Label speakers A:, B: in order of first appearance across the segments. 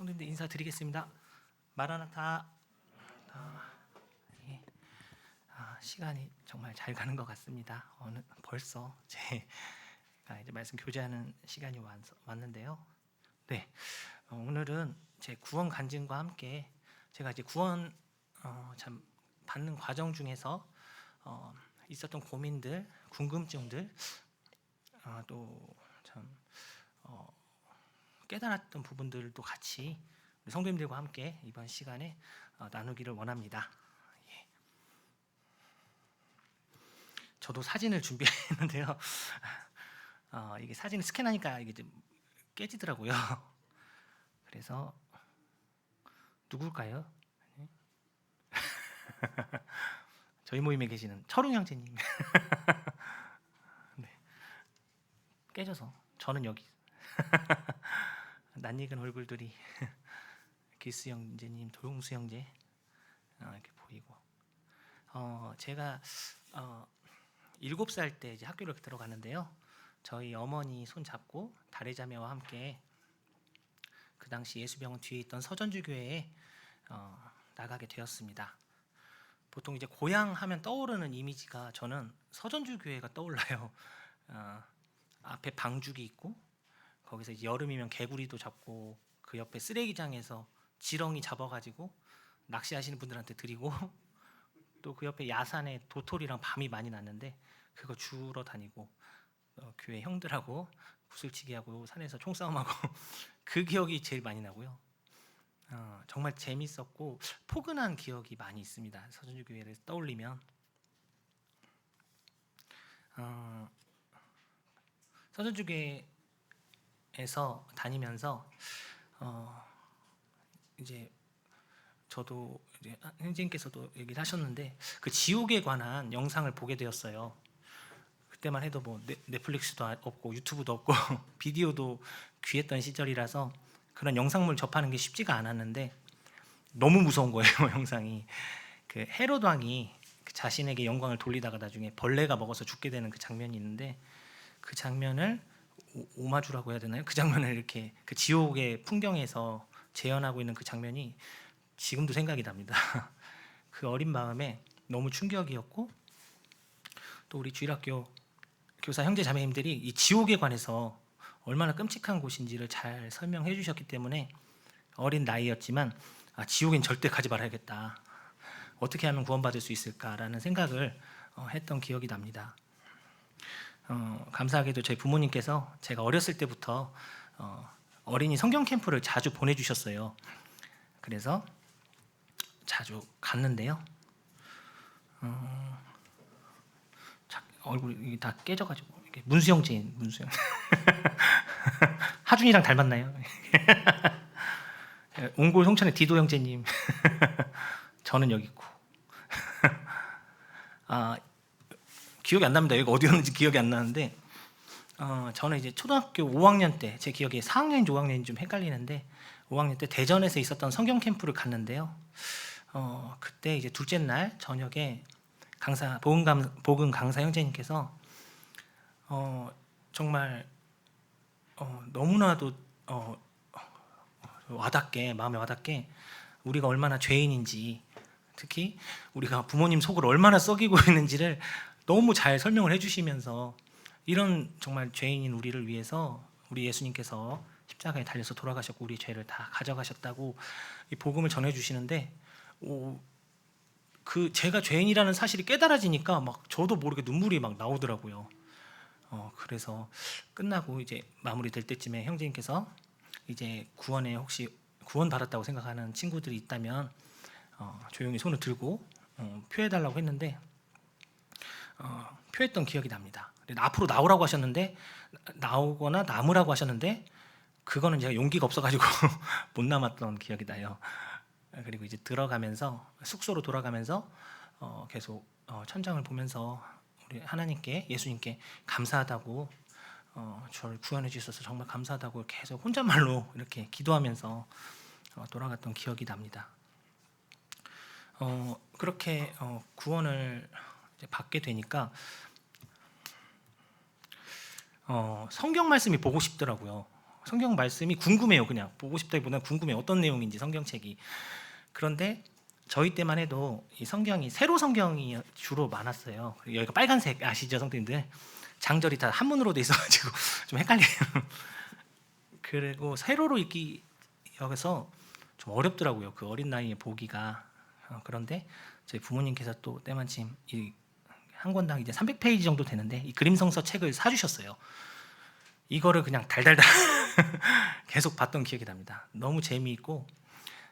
A: 성도님들 인사드리겠습니다. 마라나타. 예. 시간이 정말 잘 가는 것 같습니다. 벌써 제가 이제 말씀 교제하는 시간이 왔는데요. 네, 오늘은 제 구원 간증과 함께 제가 이제 구원 참 받는 과정 중에서 있었던 고민들, 궁금증들, 또 참 깨달았던 부분들도 같이 우리 성도님들과 함께 이번 시간에 나누기를 원합니다. 예. 저도 사진을 준비했는데요. 이게 사진을 스캔하니까 이게 좀 깨지더라고요. 그래서 누굴까요? 저희 모임에 계시는 철웅 형제님. 네. 깨져서 저는 여기. 낯익은 얼굴들이 기스 형제님, 도용수 형제 이렇게 보이고, 제가 7살 때 이제 학교를 들어가는데요. 저희 어머니 손 잡고 다래자매와 함께 그 당시 예수병원 뒤에 있던 서전주 교회에 나가게 되었습니다. 보통 이제 고향 하면 떠오르는 이미지가 저는 서전주 교회가 떠올라요. 앞에 방죽이 있고 거기서 이제 여름이면 개구리도 잡고 그 옆에 쓰레기장에서 지렁이 잡아가지고 낚시하시는 분들한테 드리고 또 그 옆에 야산에 도토리랑 밤이 많이 났는데 그거 주우러 다니고 교회 형들하고 구슬치기하고 산에서 총싸움하고 그 기억이 제일 많이 나고요. 정말 재밌었고 포근한 기억이 많이 있습니다. 서전주 교회를 떠올리면 서전주 교회에서 다니면서 이제 저도 이제 형제님께서도 얘기를 하셨는데 그 지옥에 관한 영상을 보게 되었어요. 그때만 해도 뭐 넷플릭스도 없고 유튜브도 없고 비디오도 귀했던 시절이라서 그런 영상물 접하는 게 쉽지가 않았는데 너무 무서운 거예요. 영상이 그 헤롯 왕이 자신에게 영광을 돌리다가 나중에 벌레가 먹어서 죽게 되는 그 장면이 있는데 그 장면을 오마주라고 해야 되나요? 그 장면을 이렇게 그 지옥의 풍경에서 재현하고 있는 그 장면이 지금도 생각이 납니다. 그 어린 마음에 너무 충격이었고 또 우리 주일학교 교사 형제 자매님들이 이 지옥에 관해서 얼마나 끔찍한 곳인지를 잘 설명해 주셨기 때문에 어린 나이였지만 지옥엔 절대 가지 말아야겠다. 어떻게 하면 구원받을 수 있을까라는 생각을 했던 기억이 납니다. 감사하게도 저희 부모님께서 제가 어렸을 때부터 어린이 성경 캠프를 자주 보내주셨어요. 그래서 자주 갔는데요. 얼굴이 다 깨져가지고 문수 형제인 문수 형. 하준이랑 닮았나요? 옹골 송천의 디도 형제님. 저는 여기 있고. 기억이 안 납니다. 여기가 어디였는지 기억이 안 나는데 저는 이제 초등학교 5학년 때 제 기억에 4학년인지 5학년인지 좀 헷갈리는데 5학년 때 대전에서 있었던 성경 캠프를 갔는데요. 그때 이제 둘째 날 저녁에 강사 복음 강사 형제님께서 정말 너무나도 와닿게 마음에 와닿게 우리가 얼마나 죄인인지 특히 우리가 부모님 속을 얼마나 썩이고 있는지를 너무 잘 설명을 해주시면서 이런 정말 죄인인 우리를 위해서 우리 예수님께서 십자가에 달려서 돌아가셨고 우리 죄를 다 가져가셨다고 이 복음을 전해주시는데 그 제가 죄인이라는 사실이 깨달아지니까 막 저도 모르게 눈물이 막 나오더라고요. 그래서 끝나고 이제 마무리될 때쯤에 형제님께서 이제 구원에 혹시 구원 받았다고 생각하는 친구들이 있다면 조용히 손을 들고 표해달라고 했는데 표했던 기억이 납니다. 앞으로 나오라고 하셨는데 나오거나 남으라고 하셨는데 그거는 제가 용기가 없어가지고 못 남았던 기억이 나요. 그리고 이제 들어가면서 숙소로 돌아가면서 계속 천장을 보면서 우리 하나님께 예수님께 감사하다고 저를 구원해 주셔서 정말 감사하다고 계속 혼잣말로 이렇게 기도하면서 돌아갔던 기억이 납니다. 그렇게 구원을 이제 받게 되니까 성경 말씀이 보고 싶더라고요. 성경 말씀이 궁금해요. 그냥 보고 싶다기보다는 궁금해요. 어떤 내용인지 성경책이. 그런데 저희 때만 해도 이 성경이 세로 성경이 주로 많았어요. 여기가 빨간색 아시죠, 성도님들? 장절이 다 한문으로 돼 있어가지고 좀 헷갈려요. 그리고 세로로 읽기 여기서 좀 어렵더라고요. 그 어린 나이에 보기가. 그런데 저희 부모님께서 또 때마침 이 한 권당 이제 300페이지 정도 되는데 이 그림성서 책을 사주셨어요. 이거를 그냥 달달달 계속 봤던 기억이 납니다. 너무 재미있고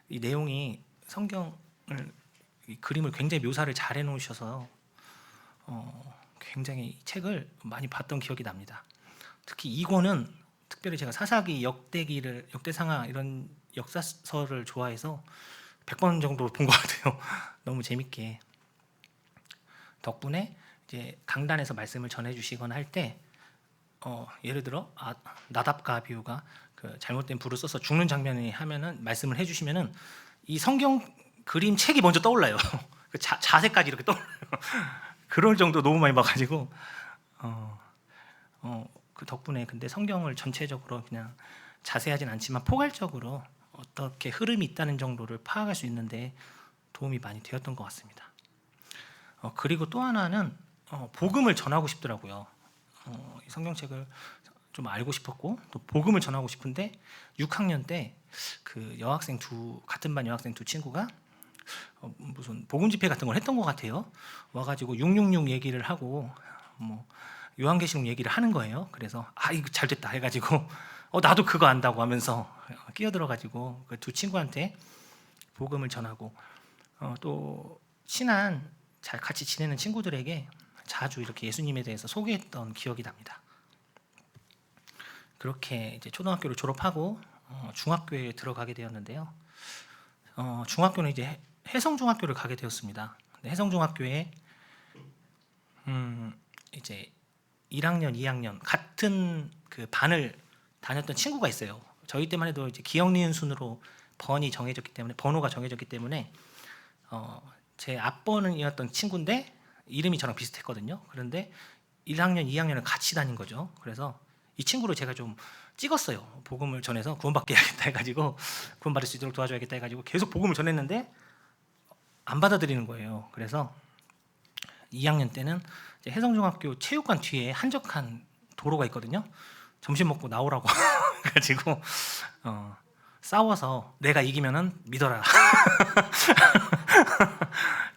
A: 이 내용이 성경을 이 그림을 굉장히 묘사를 잘 해놓으셔서 굉장히 이 책을 많이 봤던 기억이 납니다. 특히 이 권은 특별히 제가 사사기, 역대기를 역대상하 이런 역사서를 좋아해서 100번 정도 본 것 같아요. 너무 재밌게. 덕분에 이제 강단에서 말씀을 전해주시거나 할 때 예를 들어 나답과 아비후가 그 잘못된 불을 써서 죽는 장면이 하면은 말씀을 해주시면은 이 성경 그림 책이 먼저 떠올라요. 그 자세까지 이렇게 떠올라요. 그럴 정도 너무 많이 봐가지고 그 덕분에 근데 성경을 전체적으로 그냥 자세하진 않지만 포괄적으로 어떻게 흐름이 있다는 정도를 파악할 수 있는데 도움이 많이 되었던 것 같습니다. 그리고 또 하나는 복음을 전하고 싶더라고요. 이 성경책을 좀 알고 싶었고 또 복음을 전하고 싶은데 6학년 때 그 같은 반 여학생 두 친구가 무슨 복음 집회 같은 걸 했던 것 같아요. 와가지고 666 얘기를 하고 뭐 요한계시록 얘기를 하는 거예요. 그래서 이거 잘 됐다 해가지고 나도 그거 안다고 하면서 끼어들어가지고 그 두 친구한테 복음을 전하고 또 친한 잘 같이 지내는 친구들에게 자주 이렇게 예수님에 대해서 소개했던 기억이 납니다. 그렇게 이제 초등학교를 졸업하고 중학교에 들어가게 되었는데요. 중학교는 이제 해성중학교를 가게 되었습니다. 해성중학교에 이제 1학년, 2학년 같은 그 반을 다녔던 친구가 있어요. 저희 때만 해도 이제 기억 니은 순으로 번호가 정해졌기 때문에 제 앞번이었던 친구인데 이름이 저랑 비슷했거든요. 그런데 1학년, 2학년을 같이 다닌 거죠. 그래서 이 친구를 제가 좀 찍었어요. 복음을 전해서 구원받게 해야겠다 해가지고 구원받을 수 있도록 도와줘야겠다 해가지고 계속 복음을 전했는데 안 받아들이는 거예요. 그래서 2학년 때는 이제 해성중학교 체육관 뒤에 한적한 도로가 있거든요. 점심 먹고 나오라고 해가지고 싸워서 내가 이기면은 믿어라.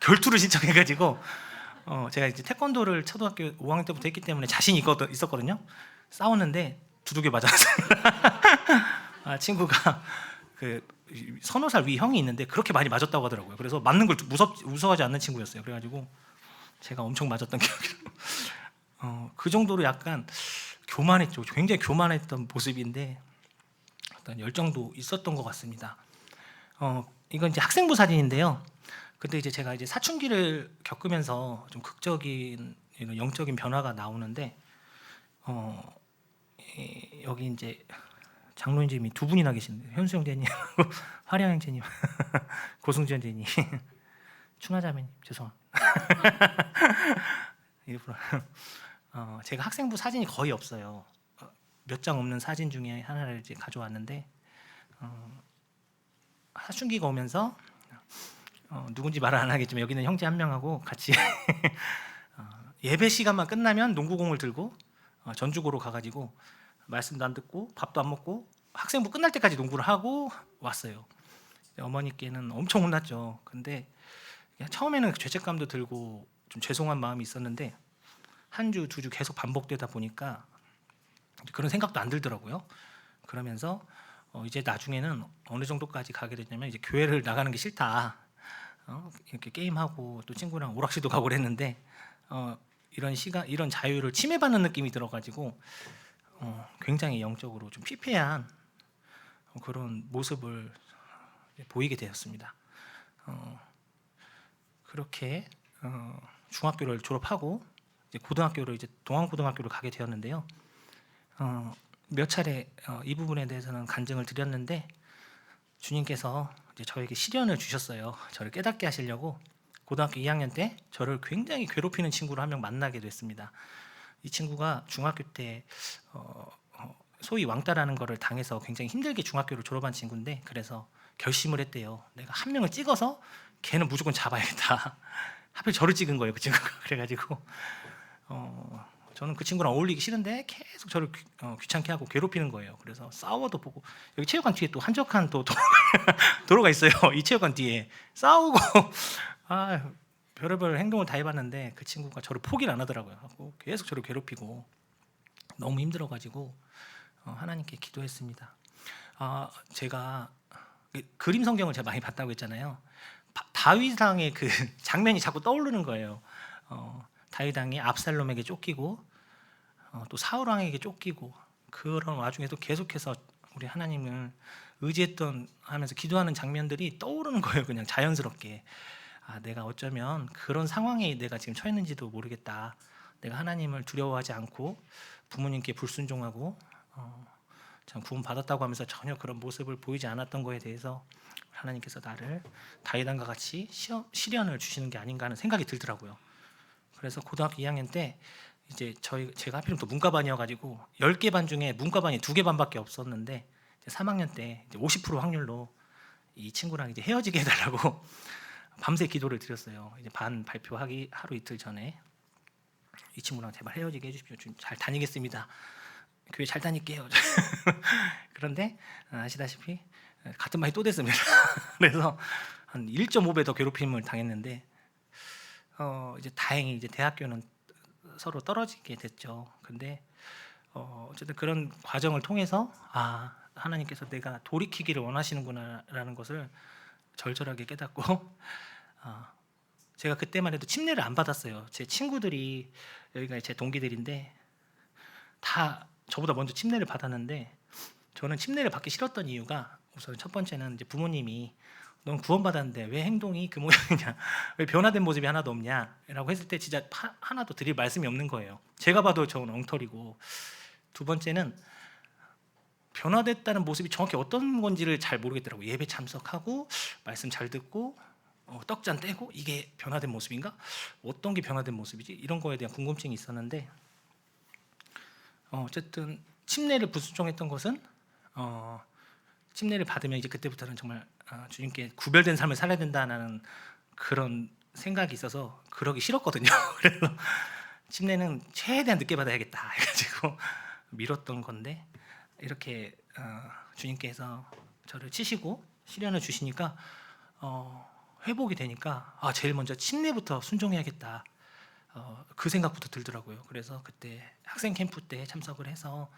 A: 결투를 신청해가지고 제가 이제 태권도를 초등학교 5학년 때부터 했기 때문에 자신이 있었거든요. 싸웠는데 두들겨 맞았어요. 친구가 그 서너 살 위 형이 있는데 그렇게 많이 맞았다고 하더라고요. 그래서 맞는 걸 무서워하지 않는 친구였어요. 그래가지고 제가 엄청 맞았던 기억이. 그 정도로 약간 교만했죠. 굉장히 교만했던 모습인데 어떤 열정도 있었던 것 같습니다. 이건 이제 학생부 사진인데요. 근데 이제 제가 이제 사춘기를 겪으면서 좀 극적인 이런 영적인 변화가 나오는데 여기 이제 장로님이 두 분이나 계신데 현수 형제님, 화령 형제님, 고승주 형제님, 추나자매님 죄송합니다. 일부러 제가 학생부 사진이 거의 없어요. 몇 장 없는 사진 중에 하나를 이제 가져왔는데 사춘기가 오면서 누군지 말을 안 하겠지만 여기는 형제 한 명하고 같이 예배 시간만 끝나면 농구공을 들고 전주고로 가가지고 말씀도 안 듣고 밥도 안 먹고 학생부 끝날 때까지 농구를 하고 왔어요. 어머니께는 엄청 혼났죠. 근데 처음에는 죄책감도 들고 좀 죄송한 마음이 있었는데 한 주, 두 주 계속 반복되다 보니까 그런 생각도 안 들더라고요. 그러면서 이제 나중에는 어느 정도까지 가게 됐냐면 이제 교회를 나가는 게 싫다. 이렇게 게임하고 또 친구랑 오락실도 가고 그랬는데 이런 자유를 침해받는 느낌이 들어가지고 굉장히 영적으로 좀 피폐한 그런 모습을 보이게 되었습니다. 그렇게 중학교를 졸업하고 이제 고등학교로 이제 동안고등학교를 가게 되었는데요. 몇 차례 이 부분에 대해서는 간증을 드렸는데 주님께서 이제 저에게 시련을 주셨어요. 저를 깨닫게 하시려고 고등학교 2학년 때 저를 굉장히 괴롭히는 친구를 한 명 만나게 됐습니다. 이 친구가 중학교 때 소위 왕따라는 거를 당해서 굉장히 힘들게 중학교를 졸업한 친구인데, 그래서 결심을 했대요. 내가 한 명을 찍어서 걔는 무조건 잡아야겠다. 하필 저를 찍은 거예요, 그 친구가. 그래가지고 저는 그 친구랑 어울리기 싫은데 계속 저를 귀찮게 하고 괴롭히는 거예요. 그래서 싸워도 보고, 여기 체육관 뒤에 또 한적한 또 도로가 있어요. 이 체육관 뒤에 싸우고 별의별 행동을 다 해봤는데 그 친구가 저를 포기를 안 하더라고요. 계속 저를 괴롭히고 너무 힘들어가지고 하나님께 기도했습니다. 제가 그림 성경을 제가 많이 봤다고 했잖아요. 다윗왕의 그 장면이 자꾸 떠오르는 거예요. 다윗왕이 압살롬에게 쫓기고 또 사울왕에게 쫓기고, 그런 와중에도 계속해서 우리 하나님을 의지했던 하면서 기도하는 장면들이 떠오르는 거예요. 그냥 자연스럽게 내가 어쩌면 그런 상황에 내가 지금 처했는지도 모르겠다. 내가 하나님을 두려워하지 않고 부모님께 불순종하고 참 구원 받았다고 하면서 전혀 그런 모습을 보이지 않았던 거에 대해서 하나님께서 나를 다윗왕과 같이 시련을 주시는 게 아닌가 하는 생각이 들더라고요. 그래서 고등학교 2학년 때 이제 제가 하필이면 또 문과반이어가지고 10개 반 중에 문과반이 2개 반밖에 없었는데, 3학년 때 이제 50% 확률로 이 친구랑 이제 헤어지게 해달라고 밤새 기도를 드렸어요. 이제 반 발표하기 하루 이틀 전에 이 친구랑 제발 헤어지게 해주십시오. 좀 잘 다니겠습니다. 교회 잘 다닐게요. 그런데 아시다시피 같은 말이 또 됐습니다. 그래서 한 1.5배 더 괴롭힘을 당했는데 이제 다행히 이제 대학교는 서로 떨어지게 됐죠. 근데 어쨌든 그런 과정을 통해서 하나님께서 내가 돌이키기를 원하시는구나라는 것을 절절하게 깨닫고 제가 그때만 해도 침례를 안 받았어요. 제 친구들이, 여기가 제 동기들인데 다 저보다 먼저 침례를 받았는데, 저는 침례를 받기 싫었던 이유가, 우선 첫 번째는 이제 부모님이 넌 구원받았는데 왜 행동이 그 모양이냐, 왜 변화된 모습이 하나도 없냐 라고 했을 때 진짜 하나도 드릴 말씀이 없는 거예요. 제가 봐도 저는 엉터리고, 두 번째는 변화됐다는 모습이 정확히 어떤 건지를 잘 모르겠더라고요. 예배 참석하고 말씀 잘 듣고 떡잔 떼고 이게 변화된 모습인가? 어떤 게 변화된 모습이지? 이런 거에 대한 궁금증이 있었는데 어쨌든 침례를 불순종했던 것은 침례를 받으면 이제 그때부터는 정말 주님께 구별된 삶을 살아야 된다는 그런 생각이 있어서 그러기 싫었거든요. 그래서 침례는 최대한 늦게 받아야겠다 해가지고 미뤘던 건데, 이렇게 주님께서 저를 치시고 시련을 주시니까 회복이 되니까 제일 먼저 침례부터 순종해야겠다, 그 생각부터 들더라고요. 그래서 그때 학생 캠프 때 참석을 해서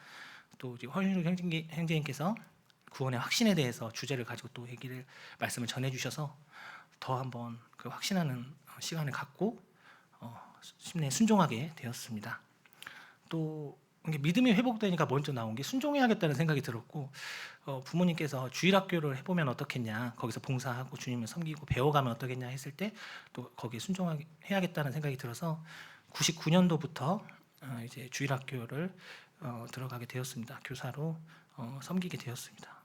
A: 또 이제 허윤우 형제님께서 구원의 확신에 대해서 주제를 가지고 또 말씀을 전해주셔서 더 한번 그 확신하는 시간을 갖고 침례에 순종하게 되었습니다. 또 믿음이 회복되니까 먼저 나온 게 순종해야겠다는 생각이 들었고, 부모님께서 주일학교를 해보면 어떻겠냐, 거기서 봉사하고 주님을 섬기고 배워가면 어떻겠냐 했을 때 또 거기에 순종해야겠다는 생각이 들어서 99년도부터 이제 주일학교를 들어가게 되었습니다. 교사로 섬기게 되었습니다.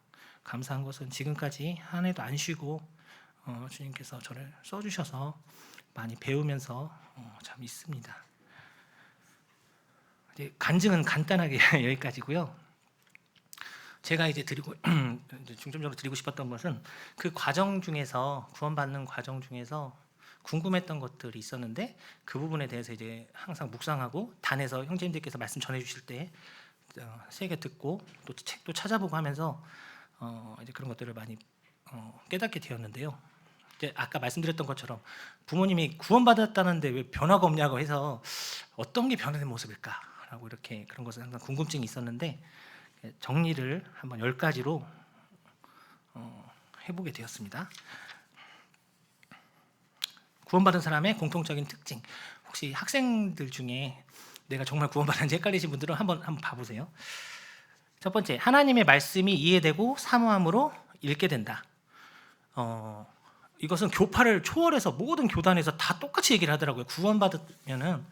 A: 감사한 것은 지금까지 한 해도 안 쉬고 주님께서 저를 써주셔서 많이 배우면서 참 있습니다. 간증은 간단하게 여기까지고요. 제가 이제 중점적으로 드리고 싶었던 것은 그 과정 중에서, 구원받는 과정 중에서 궁금했던 것들이 있었는데, 그 부분에 대해서 이제 항상 묵상하고 단에서 형제님들께서 말씀 전해주실 때 세게 듣고 또 책도 찾아보고 하면서 이제 그런 것들을 많이 깨닫게 되었는데요. 이제 아까 말씀드렸던 것처럼 부모님이 구원받았다는데 왜 변화가 없냐고 해서 어떤 게 변화된 모습일까라고 이렇게 그런 것을 항상 궁금증이 있었는데, 정리를 한번 10가지로 해보게 되었습니다. 구원받은 사람의 공통적인 특징. 혹시 학생들 중에 내가 정말 구원받았는지 헷갈리신 분들은 한번 봐보세요. 첫 번째, 하나님의 말씀이 이해되고 사모함으로 읽게 된다. 이것은 교파를 초월해서 모든 교단에서 다 똑같이 얘기를 하더라고요. 구원받으면은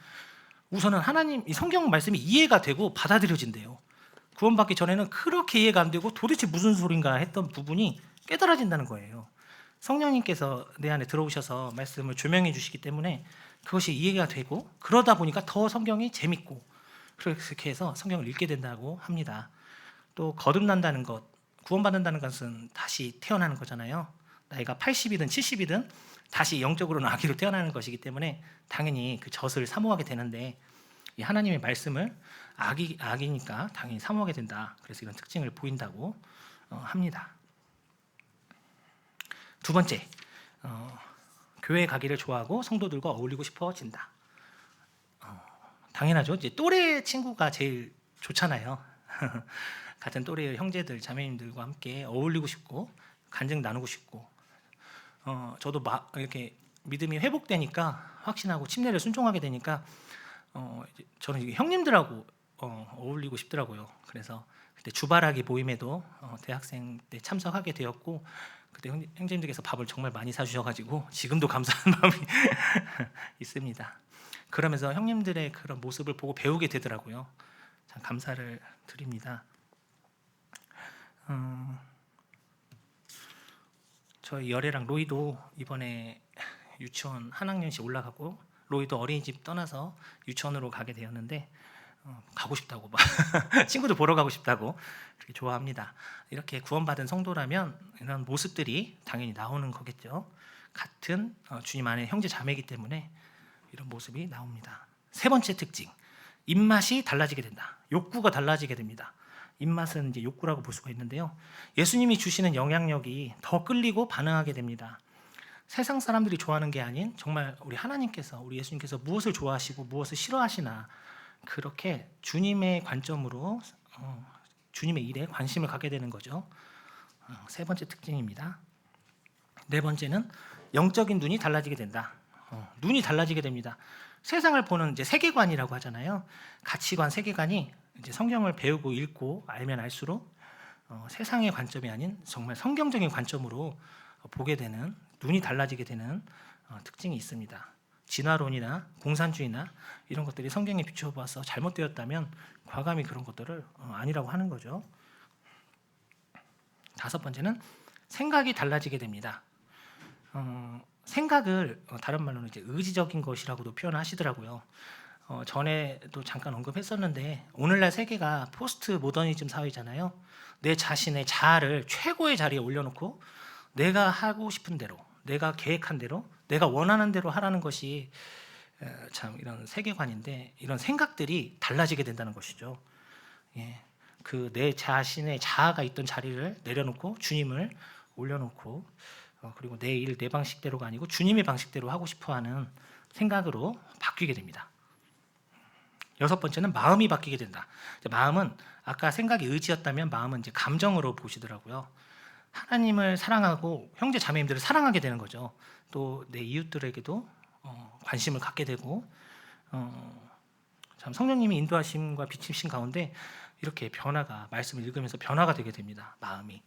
A: 우선은 하나님 이 성경 말씀이 이해가 되고 받아들여진대요. 구원받기 전에는 그렇게 이해가 안 되고 도대체 무슨 소린가 했던 부분이 깨달아진다는 거예요. 성령님께서 내 안에 들어오셔서 말씀을 조명해 주시기 때문에 그것이 이해가 되고, 그러다 보니까 더 성경이 재밌고, 그렇게 해서 성경을 읽게 된다고 합니다. 또 거듭난다는 것, 구원받는다는 것은 다시 태어나는 거잖아요. 나이가 80이든 70이든 다시 영적으로는 아기로 태어나는 것이기 때문에 당연히 그 젖을 사모하게 되는데, 이 하나님의 말씀을 아기니까 당연히 사모하게 된다. 그래서 이런 특징을 보인다고 합니다. 두 번째, 교회 가기를 좋아하고 성도들과 어울리고 싶어진다. 당연하죠. 이제 또래 친구가 제일 좋잖아요. 같은 또래의 형제들, 자매님들과 함께 어울리고 싶고 간증 나누고 싶고, 저도 이렇게 믿음이 회복되니까, 확신하고 침례를 순종하게 되니까 저는 이게 형님들하고 어울리고 싶더라고요. 그래서 그때 주바라기 모임에도 대학생 때 참석하게 되었고, 그때 형제님들께서 밥을 정말 많이 사주셔가지고 지금도 감사한 마음이 있습니다. 그러면서 형님들의 그런 모습을 보고 배우게 되더라고요. 참 감사를 드립니다. 저희 열애랑 로이도 이번에 유치원 한 학년씩 올라가고, 로이도 어린이집 떠나서 유치원으로 가게 되었는데 가고 싶다고 막 친구들 보러 가고 싶다고 그렇게 좋아합니다. 이렇게 구원받은 성도라면 이런 모습들이 당연히 나오는 거겠죠. 같은 주님 안에 형제 자매이기 때문에 이런 모습이 나옵니다. 세 번째 특징, 입맛이 달라지게 된다. 욕구가 달라지게 됩니다. 입맛은 이제 욕구라고 볼 수가 있는데요. 예수님이 주시는 영향력이 더 끌리고 반응하게 됩니다. 세상 사람들이 좋아하는 게 아닌 정말 우리 하나님께서, 우리 예수님께서 무엇을 좋아하시고 무엇을 싫어하시나, 그렇게 주님의 관점으로 주님의 일에 관심을 갖게 되는 거죠. 세 번째 특징입니다. 네 번째는 영적인 눈이 달라지게 된다. 눈이 달라지게 됩니다. 세상을 보는 이제 세계관이라고 하잖아요. 가치관, 세계관이 이제 성경을 배우고 읽고 알면 알수록 세상의 관점이 아닌 정말 성경적인 관점으로 보게 되는, 눈이 달라지게 되는 특징이 있습니다. 진화론이나 공산주의나 이런 것들이 성경에 비춰봐서 잘못되었다면 과감히 그런 것들을 아니라고 하는 거죠. 다섯 번째는 생각이 달라지게 됩니다. 생각을 다른 말로는 이제 의지적인 것이라고도 표현하시더라고요. 전에도 잠깐 언급했었는데, 오늘날 세계가 포스트 모더니즘 사회잖아요. 내 자신의 자아를 최고의 자리에 올려놓고 내가 하고 싶은 대로, 내가 계획한 대로, 내가 원하는 대로 하라는 것이 참 이런 세계관인데, 이런 생각들이 달라지게 된다는 것이죠. 예, 그 내 자신의 자아가 있던 자리를 내려놓고 주님을 올려놓고, 그리고 내 일, 내 방식대로가 아니고 주님의 방식대로 하고 싶어하는 생각으로 바뀌게 됩니다. 여섯 번째는 마음이 바뀌게 된다. 마음은 아까 생각이 의지였다면 마음은 이제 감정으로 보시더라고요. 하나님을 사랑하고 형제 자매님들을 사랑하게 되는 거죠. 또 내 이웃들에게도 관심을 갖게 되고, 참 성령님이 인도하심과 비추심 가운데 이렇게 변화가, 말씀을 읽으면서 변화가 되게 됩니다. 마음이.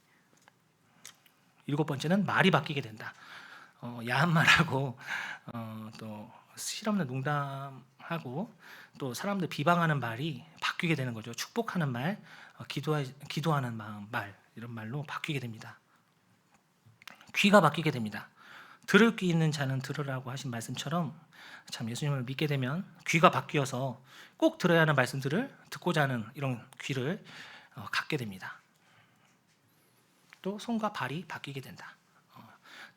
A: 일곱 번째는 말이 바뀌게 된다. 야한 말하고 또 실없는 농담하고 또 사람들 비방하는 말이 바뀌게 되는 거죠. 축복하는 말, 기도하는 마음, 말, 이런 말로 바뀌게 됩니다. 귀가 바뀌게 됩니다. 들을 귀 있는 자는 들으라고 하신 말씀처럼, 참 예수님을 믿게 되면 귀가 바뀌어서 꼭 들어야 하는 말씀들을 듣고자 하는 이런 귀를 갖게 됩니다. 또 손과 발이 바뀌게 된다.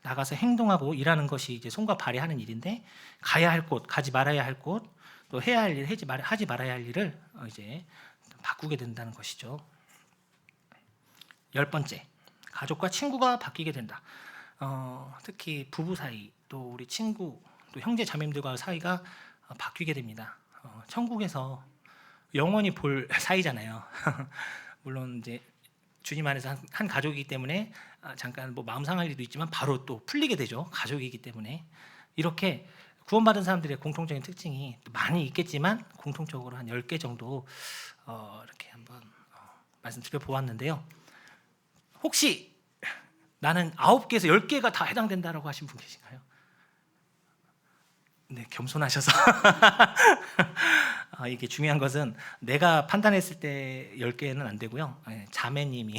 A: 나가서 행동하고 일하는 것이 이제 손과 발이 하는 일인데, 가야 할 곳, 가지 말아야 할 곳, 또 해야 할 일, 하지 말아야 할 일을 이제 바꾸게 된다는 것이죠. 열 번째, 가족과 친구가 바뀌게 된다. 특히 부부 사이, 또 우리 친구, 또 형제 자매님들과 사이가 바뀌게 됩니다. 천국에서 영원히 볼 사이잖아요. 물론 이제 주님 안에서 한 가족이기 때문에 잠깐 뭐 마음 상할 일도 있지만 바로 또 풀리게 되죠. 가족이기 때문에. 이렇게 구원받은 사람들의 공통적인 특징이 많이 있겠지만 공통적으로 한 10개 정도 이렇게 한번 말씀드려 보았는데요. 혹시 나는 9개에서 10개가 다 해당된다라고 하신 분 계신가요? 네, 겸손하셔서. 이게 중요한 것은 내가 판단했을 때 10개는 안 되고요. 자매님이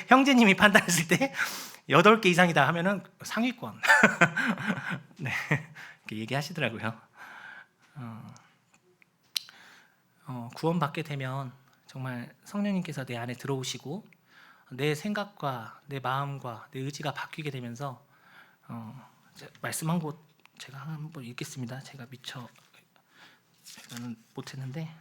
A: 형제님이 판단했을 때 8개 이상이다 하면은 상위권. 네, 이렇게 얘기하시더라고요. 구원받게 되면 정말 성령님께서 내 안에 들어오시고 내 생각과 내 마음과 내 의지가 바뀌게 되면서 말씀한 곳 제가 한번 읽겠습니다. 제가 제가는 못했는데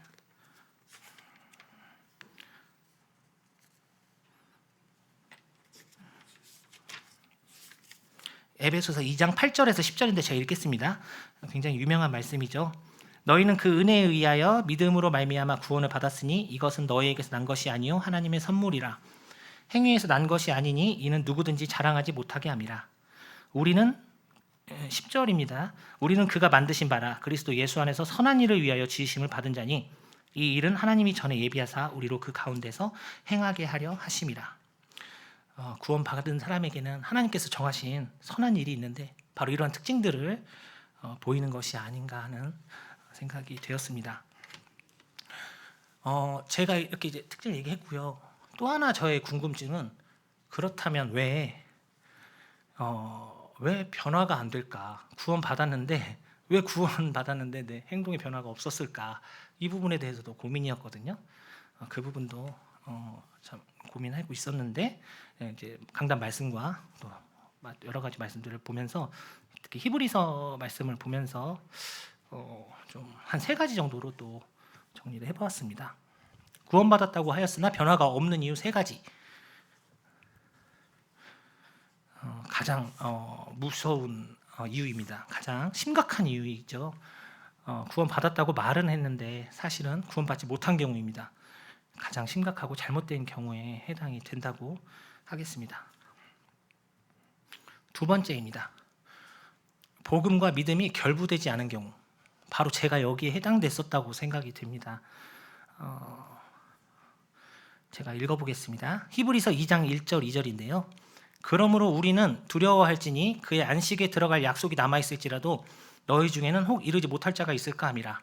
A: 에베소서 2장 8절에서 10절인데 제가 읽겠습니다. 굉장히 유명한 말씀이죠. 너희는 그 은혜에 의하여 믿음으로 말미암아 구원을 받았으니 이것은 너희에게서 난 것이 아니요 하나님의 선물이라. 행위에서 난 것이 아니니 이는 누구든지 자랑하지 못하게 함이라. 우리는 10절입니다. 우리는 그가 만드신 바라 그리스도 예수 안에서 선한 일을 위하여 지으심을 받은 자니 이 일은 하나님이 전에 예비하사 우리로 그 가운데서 행하게 하려 하심이라. 구원받은 사람에게는 하나님께서 정하신 선한 일이 있는데 바로 이러한 특징들을 보이는 것이 아닌가 하는 생각이 되었습니다. 제가 이렇게 이제 특징을 얘기했고요. 또 하나 저의 궁금증은 그렇다면 왜 변화가 안 될까? 왜 구원받았는데 내 행동의 변화가 없었을까? 이 부분에 대해서도 고민이었거든요. 그 부분도 참 고민하고 있었는데 이제 강단 말씀과 또 여러 가지 말씀들을 보면서 특히 히브리서 말씀을 보면서 좀 한 3가지 정도로 또 정리를 해보았습니다. 구원받았다고 하였으나 변화가 없는 이유 3가지. 가장 무서운 이유입니다. 가장 심각한 이유이죠. 구원받았다고 말은 했는데 사실은 구원받지 못한 경우입니다. 가장 심각하고 잘못된 경우에 해당이 된다고 하겠습니다. 2번째입니다. 복음과 믿음이 결부되지 않은 경우. 바로 제가 여기에 해당됐었다고 생각이 됩니다. 제가 읽어보겠습니다. 히브리서 2장 1절 2절인데요. 그러므로 우리는 두려워할지니 그의 안식에 들어갈 약속이 남아있을지라도 너희 중에는 혹 이르지 못할 자가 있을까 함이라.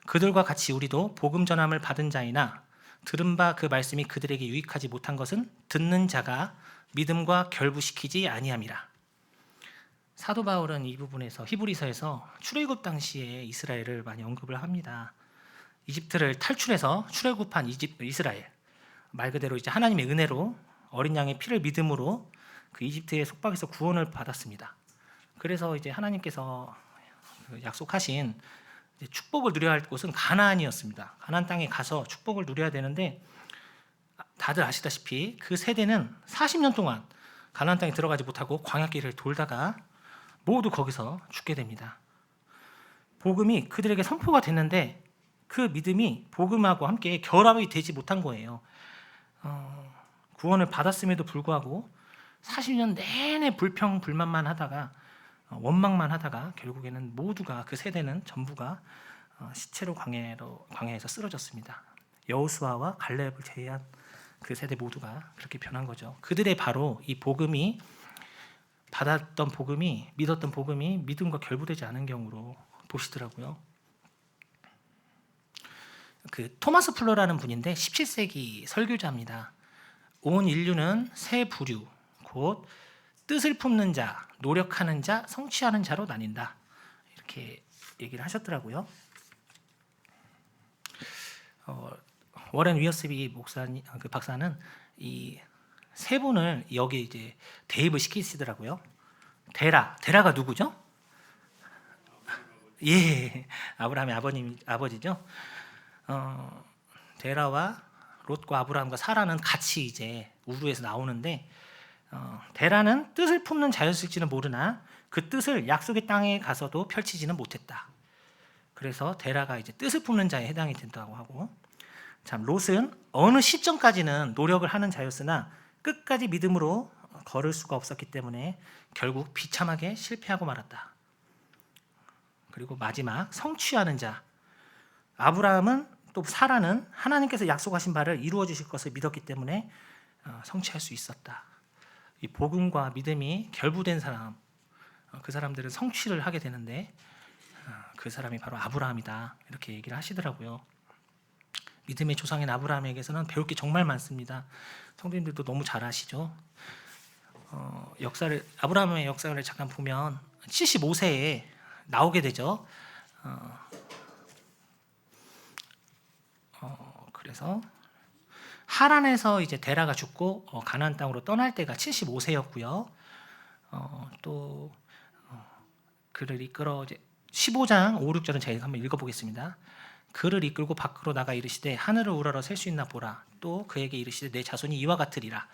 A: 그들과 같이 우리도 복음 전함을 받은 자이나 들은 바 그 말씀이 그들에게 유익하지 못한 것은 듣는 자가 믿음과 결부시키지 아니함이라. 사도 바울은 이 부분에서 히브리서에서 출애굽 당시에 이스라엘을 많이 언급을 합니다. 이집트를 탈출해서 출애굽한 이스라엘, 말 그대로 이제 하나님의 은혜로 어린 양의 피를 믿음으로 그 이집트의 속박에서 구원을 받았습니다. 그래서 이제 하나님께서 약속하신 축복을 누려야 할 곳은 가나안이었습니다. 가나안 땅에 가서 축복을 누려야 되는데 다들 아시다시피 그 세대는 40년 동안 가나안 땅에 들어가지 못하고 광야길을 돌다가 모두 거기서 죽게 됩니다. 복음이 그들에게 선포가 됐는데 그 믿음이 복음하고 함께 결합이 되지 못한 거예요. 구원을 받았음에도 불구하고 40년 내내 불평불만만 하다가 원망만 하다가 결국에는 모두가 그 세대는 전부가 시체로 광야에서 쓰러졌습니다. 여호수아와 갈렙을 제외한 그 세대 모두가 그렇게 변한 거죠. 그들의 바로 이 복음이 믿었던 복음이 믿음과 결부되지 않은 경우로 보시더라고요. 그 토마스 플러라는 분인데 17세기 설교자입니다. 온 인류는 세 부류, 곧 뜻을 품는 자, 노력하는 자, 성취하는 자로 나뉜다. 이렇게 얘기를 하셨더라고요. 워렌 위어스비 박사는 이 세 분을 여기 이제 대입을 시키시더라고요. 데라가 누구죠? 예, 아브라함의 아버지죠. 데라와 롯과 아브라함과 사라는 같이 이제 우르에서 나오는데 데라는 뜻을 품는 자였을지는 모르나 그 뜻을 약속의 땅에 가서도 펼치지는 못했다. 그래서 데라가 이제 뜻을 품는 자에 해당이 된다고 하고, 참 롯은 어느 시점까지는 노력을 하는 자였으나 끝까지 믿음으로 걸을 수가 없었기 때문에 결국 비참하게 실패하고 말았다. 그리고 마지막 성취하는 자, 아브라함은 또 사라는 하나님께서 약속하신 바를 이루어 주실 것을 믿었기 때문에 성취할 수 있었다. 이 복음과 믿음이 결부된 사람, 그 사람들은 성취를 하게 되는데 그 사람이 바로 아브라함이다. 이렇게 얘기를 하시더라고요. 믿음의 조상인 아브라함에게서는 배울 게 정말 많습니다. 성도님들도 너무 잘 아시죠? 아브라함의 역사를 잠깐 보면 75세에 나오게 되죠. 그래서 하란에서 이제 데라가 죽고 가나안 땅으로 떠날 때가 75세였고요. 또 그를 이끌어 이제 15장 5, 6절은 제가 한번 읽어보겠습니다. 그를 이끌고 밖으로 나가 이르시되 하늘을 우러러 셀 수 있나 보라. 또 그에게 이르시되 내 자손이 이와 같으리라.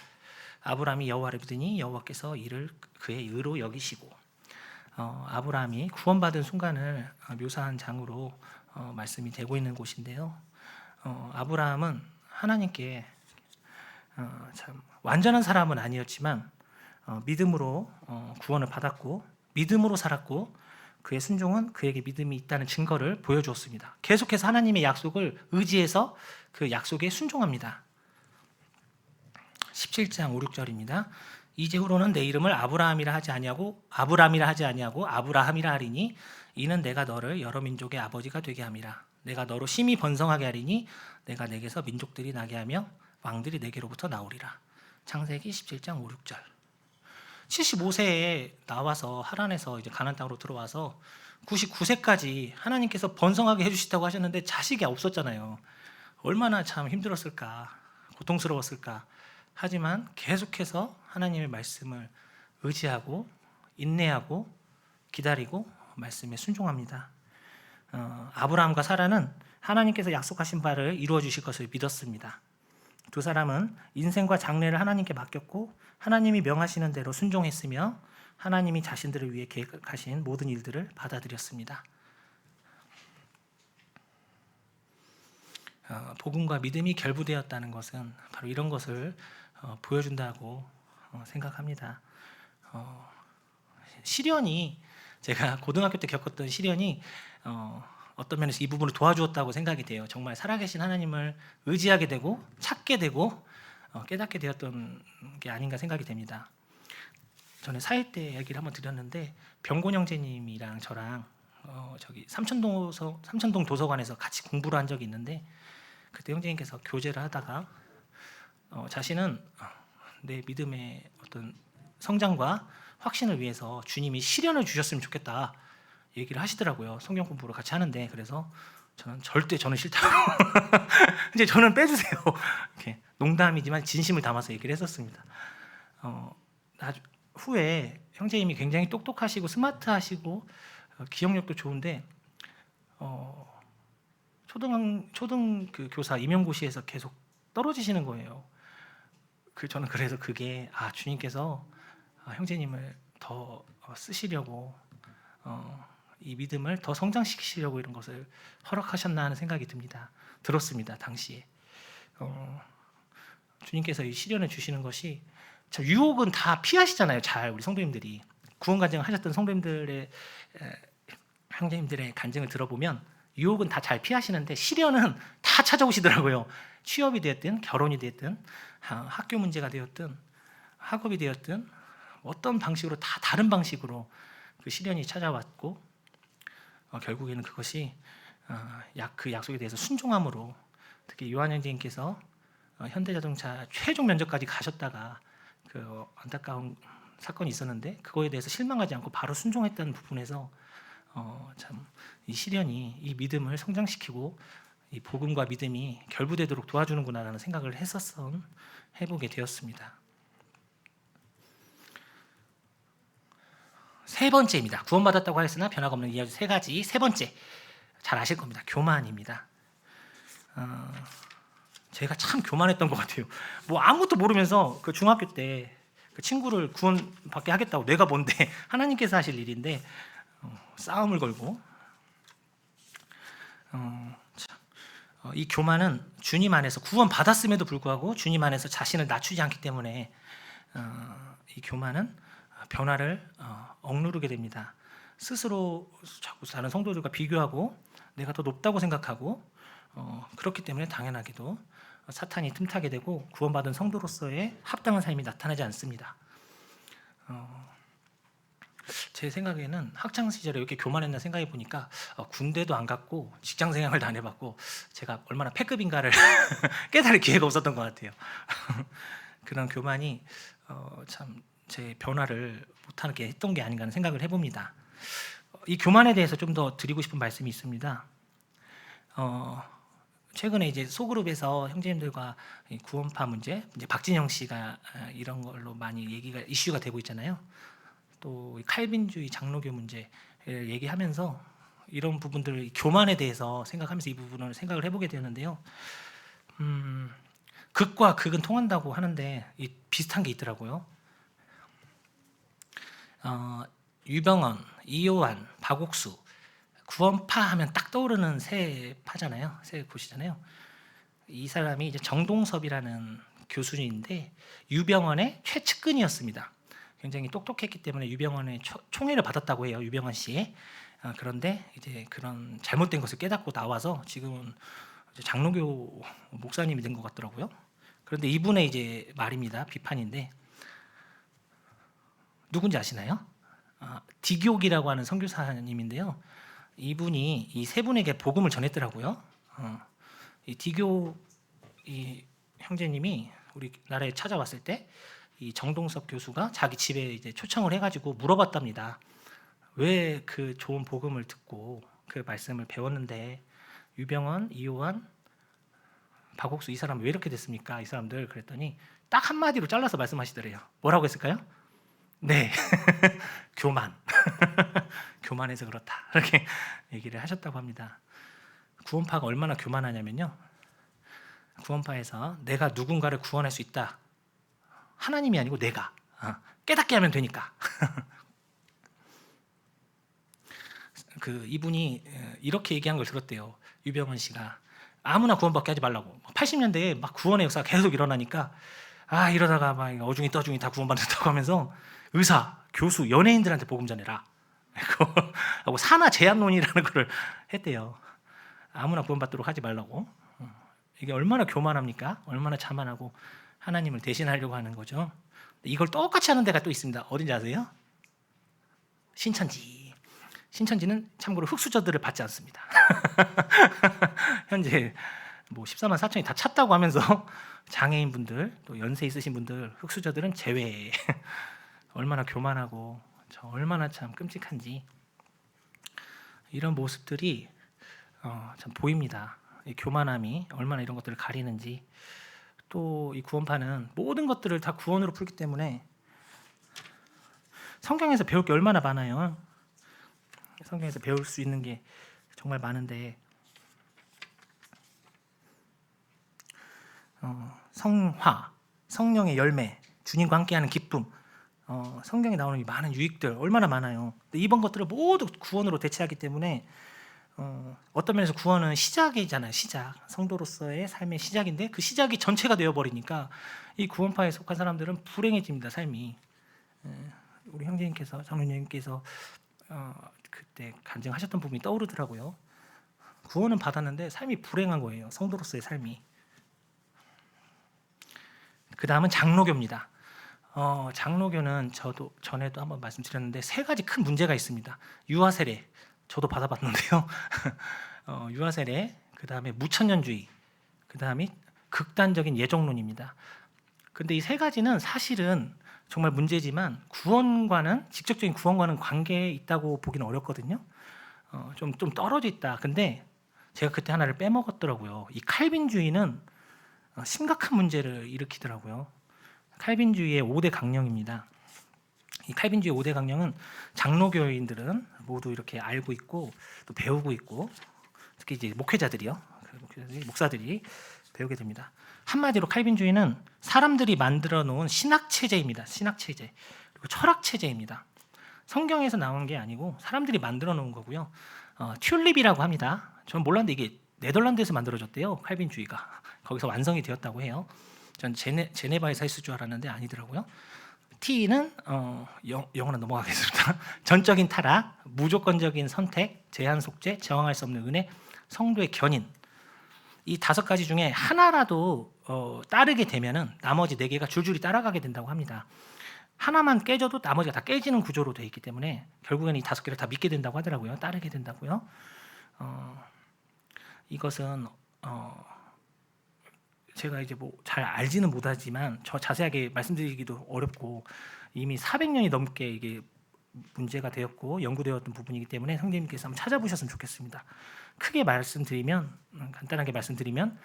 A: 아브라함이 여호와를 믿으니 여호와께서 이를 그의 의로 여기시고. 아브라함이 구원받은 순간을 묘사한 장으로 말씀이 되고 있는 곳인데요. 아브라함은 하나님께 참 완전한 사람은 아니었지만 믿음으로 구원을 받았고 믿음으로 살았고 그의 순종은 그에게 믿음이 있다는 증거를 보여주었습니다. 계속해서 하나님의 약속을 의지해서 그 약속에 순종합니다. 17장 5, 6절입니다. 이제후로는 내 이름을 아브라함이라 하지 아니하고 아브라함이라 하리니 이는 내가 너를 여러 민족의 아버지가 되게 함이라. 내가 너로 심히 번성하게 하리니 내가 내게서 민족들이 나게 하며 왕들이 내게로부터 나오리라. 창세기 17장 5, 6절. 75세에 나와서 하란에서 이제 가나안 땅으로 들어와서 99세까지 하나님께서 번성하게 해주시다고 하셨는데 자식이 없었잖아요. 얼마나 참 힘들었을까, 고통스러웠을까. 하지만 계속해서 하나님의 말씀을 의지하고 인내하고 기다리고 말씀에 순종합니다. 아브라함과 사라는 하나님께서 약속하신 바를 이루어 주실 것을 믿었습니다. 두 사람은 인생과 장래를 하나님께 맡겼고 하나님이 명하시는 대로 순종했으며 하나님이 자신들을 위해 계획하신 모든 일들을 받아들였습니다. 복음과 믿음이 결부되었다는 것은 바로 이런 것을 보여준다고 생각합니다. 시련이 제가 고등학교 때 겪었던 시련이 어떤 면에서 이 부분을 도와주었다고 생각이 돼요. 정말 살아계신 하나님을 의지하게 되고 찾게 되고 깨닫게 되었던 게 아닌가 생각이 됩니다. 전에 사회 때 얘기를 한번 드렸는데 병곤 형제님이랑 저랑 저기 삼천동 도서관에서 같이 공부를 한 적이 있는데 그때 형제님께서 교제를 하다가 자신은 내 믿음의 어떤 성장과 확신을 위해서 주님이 시련을 주셨으면 좋겠다 얘기를 하시더라고요. 성경 공부를 같이 하는데 그래서 저는 절대 저는 싫다고 이제 저는 빼주세요. 이렇게 농담이지만 진심을 담아서 얘기를 했었습니다. 후에 형제님이 굉장히 똑똑하시고 스마트하시고 기억력도 좋은데 초등 그 교사 임용고시에서 계속 떨어지시는 거예요. 저는 그래서 그게 주님께서 형제님을 더 쓰시려고 이 믿음을 더 성장시키시려고 이런 것을 허락하셨나 하는 생각이 들었습니다. 당시에 주님께서 이 시련을 주시는 것이 참 유혹은 다 피하시잖아요. 잘 우리 성도님들이 구원 간증을 하셨던 성도님들의 형제님들의 간증을 들어보면 유혹은 다 잘 피하시는데 시련은 다 찾아오시더라고요. 취업이 되었든 결혼이 되었든 학교 문제가 되었든 학업이 되었든 어떤 방식으로 다 다른 방식으로 그 시련이 찾아왔고 결국에는 그것이 그 약속에 대해서 순종함으로 특히 요한 형제님께서 현대자동차 최종 면접까지 가셨다가 그 안타까운 사건이 있었는데 그거에 대해서 실망하지 않고 바로 순종했다는 부분에서 참 이 시련이 이 믿음을 성장시키고 이 복음과 믿음이 결부되도록 도와주는구나라는 생각을 해보게 되었습니다. 세 번째입니다. 구원받았다고 하였으나 변화가 없는 이 아주 세 가지. 세 번째 잘 아실 겁니다. 교만입니다. 제가 참 교만했던 것 같아요. 뭐 아무것도 모르면서 그 중학교 때 그 친구를 구원받게 하겠다고 내가 뭔데 하나님께서 하실 일인데 싸움을 걸고 이 교만은 주님 안에서 구원받았음에도 불구하고 주님 안에서 자신을 낮추지 않기 때문에 이 교만은 변화를 억누르게 됩니다. 스스로 자꾸 다른 성도들과 비교하고 내가 더 높다고 생각하고 그렇기 때문에 당연하게도 사탄이 틈타게 되고 구원받은 성도로서의 합당한 삶이 나타나지 않습니다. 제 생각에는 학창 시절에 이렇게 교만했나 생각해 보니까 군대도 안 갔고 직장 생활도 안 해봤고 제가 얼마나 패급인가를 깨달을 기회가 없었던 것 같아요. 그런 교만이 참 제 변화를 못하게 했던 게 아닌가 하는 생각을 해봅니다. 이 교만에 대해서 좀 더 드리고 싶은 말씀이 있습니다. 최근에 이제 소그룹에서 형제님들과 이 구원파 문제, 이제 박진영 씨가 이런 걸로 많이 얘기가 이슈가 되고 있잖아요. 또 칼빈주의 장로교 문제를 얘기하면서 이런 부분들 교만에 대해서 생각하면서 이 부분을 생각을 해보게 되는데요. 극과 극은 통한다고 하는데 비슷한 게 있더라고요. 유병헌, 이요한, 박옥수, 구원파 하면 딱 떠오르는 새 파잖아요. 새 곳이잖아요. 이 사람이 이제 정동섭이라는 교수인데 유병헌의 최측근이었습니다. 굉장히 똑똑했기 때문에 유병헌의 총애를 받았다고 해요. 유병헌 씨. 그런데 이제 그런 잘못된 것을 깨닫고 나와서 지금은 이제 장로교 목사님이 된 것 같더라고요. 그런데 이분의 이제 말입니다. 비판인데 누군지 아시나요? 디교기라고 하는 선교사님인데요. 이분이 이 세 분에게 복음을 전했더라고요. 이 디교 이 형제님이 우리나라에 찾아왔을 때 이 정동섭 교수가 자기 집에 이제 초청을 해가지고 물어봤답니다. 왜 그 좋은 복음을 듣고 그 말씀을 배웠는데 유병헌, 이요한, 박옥수 이 사람 왜 이렇게 됐습니까? 이 사람들 그랬더니 딱 한마디로 잘라서 말씀하시더래요. 뭐라고 했을까요? 네, 교만. 교만해서 그렇다. 이렇게 얘기를 하셨다고 합니다. 구원파가 얼마나 교만하냐면요. 구원파에서 내가 누군가를 구원할 수 있다. 하나님이 아니고 내가 깨닫게 하면 되니까. 이분이 이렇게 얘기한 걸 들었대요. 유병헌 씨가 아무나 구원받게 하지 말라고. 80년대에 막 구원의 역사가 계속 일어나니까 이러다가 막 어중이 떠중이 다 구원받는다고 하면서 의사, 교수, 연예인들한테 복음 전해라. 하고 산하 제한론이라는 걸 했대요. 아무나 구원받도록 하지 말라고. 이게 얼마나 교만합니까? 얼마나 자만하고 하나님을 대신하려고 하는 거죠. 이걸 똑같이 하는 데가 또 있습니다. 어딘지 아세요? 신천지. 신천지는 참고로 흑수저들을 받지 않습니다. 현재 뭐 14만 4천이 다 찼다고 하면서 장애인분들 또 연세 있으신 분들 흑수저들은 제외. 얼마나 교만하고 얼마나 참 끔찍한지 이런 모습들이 참 보입니다. 이 교만함이 얼마나 이런 것들을 가리는지. 또 이 구원파는 모든 것들을 다 구원으로 풀기 때문에 성경에서 배울 게 얼마나 많아요. 성경에서 배울 수 있는 게 정말 많은데 성화, 성령의 열매, 주님과 함께하는 기쁨, 성경에 나오는 이 많은 유익들 얼마나 많아요. 이번 것들을 모두 구원으로 대체하기 때문에 어떤 면에서 구원은 시작이잖아요. 시작, 성도로서의 삶의 시작인데 그 시작이 전체가 되어버리니까 이 구원파에 속한 사람들은 불행해집니다. 삶이. 우리 형제님께서 장로님께서 그때 간증하셨던 부분이 떠오르더라고요. 구원은 받았는데 삶이 불행한 거예요. 성도로서의 삶이. 그 다음은 장로교입니다. 장로교는 저도 전에도 한번 말씀드렸는데 세 가지 큰 문제가 있습니다. 유아 세례, 저도 받아봤는데요. 유아 세례, 그 다음에 무천년주의, 그 다음에 극단적인 예정론입니다. 근데 이 세 가지는 사실은 정말 문제지만 구원과는 직접적인 구원과는 관계에 있다고 보기는 어렵거든요. 좀 떨어져 있다. 근데 제가 그때 하나를 빼먹었더라고요. 이 칼빈주의는 심각한 문제를 일으키더라고요. 칼빈주의의 5대 강령입니다. 이 칼빈주의 5대 강령은 장로교인들은 모두 이렇게 알고 있고 또 배우고 있고 특히 이제 목회자들이요. 목사들이 배우게 됩니다. 한마디로 칼빈주의는 사람들이 만들어 놓은 신학 체제입니다. 신학 체제. 그리고 철학 체제입니다. 성경에서 나온 게 아니고 사람들이 만들어 놓은 거고요. 튤립이라고 합니다. 저는 몰랐는데 이게 네덜란드에서 만들어졌대요. 칼빈주의가. 거기서 완성이 되었다고 해요. 전 제네바에서 했을 줄 알았는데 아니더라고요. T는 영어는 넘어가겠습니다. 전적인 타락, 무조건적인 선택, 제한 속죄, 저항할 수 없는 은혜, 성도의 견인. 이 5가지 중에 하나라도 따르게 되면은 나머지 4개가 줄줄이 따라가게 된다고 합니다. 하나만 깨져도 나머지가 다 깨지는 구조로 되어 있기 때문에 결국에는 이 5개를 다 믿게 된다고 하더라고요. 따르게 된다고요. 이것은 제가 이제 뭐 잘 알지는 못하지만 저 자세하게 말씀드리기도 어렵고 이미 400년이 넘게 이게 문제가 되었고 연구되었던 부분이기 때문에 성님께서 한번 찾아보셨으면 좋겠습니다. 크게 말씀드리면 간단하게 말씀드리면